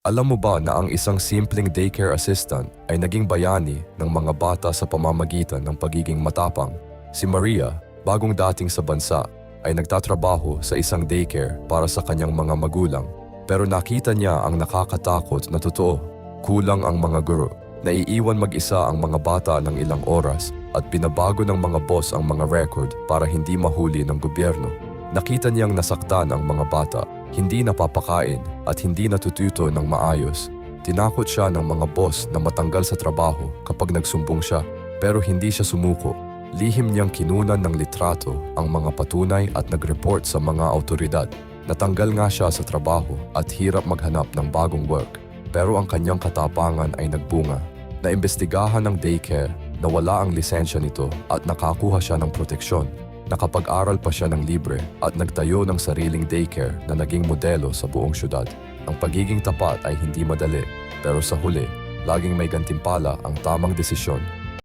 Alam mo ba na ang isang simpleng daycare assistant ay naging bayani ng mga bata sa pamamagitan ng pagiging matapang? Si Maria, bagong dating sa bansa, ay nagtatrabaho sa isang daycare para sa kanyang mga magulang. Pero nakita niya ang nakakatakot na totoo. Kulang ang mga guro. Naiiwan mag-isa ang mga bata ng ilang oras at pinabago ng mga boss ang mga record para hindi mahuli ng gobyerno. Nakita niyang nasaktan ang mga bata, hindi napapakain at hindi natututo ng maayos. Tinakot siya ng mga boss na matanggal sa trabaho kapag nagsumbong siya, pero hindi siya sumuko. Lihim niyang kinunan ng litrato ang mga patunay at nag-report sa mga awtoridad. Natanggal nga siya sa trabaho at hirap maghanap ng bagong work. Pero ang kanyang katapangan ay nagbunga. Naimbestigahan ng daycare na wala ang lisensya nito at nakakuha siya ng proteksyon. Nakapag-aral pa siya ng libre at nagtayo ng sariling daycare na naging modelo sa buong syudad. Ang pagiging tapat ay hindi madali, pero sa huli, laging may gantimpala ang tamang desisyon.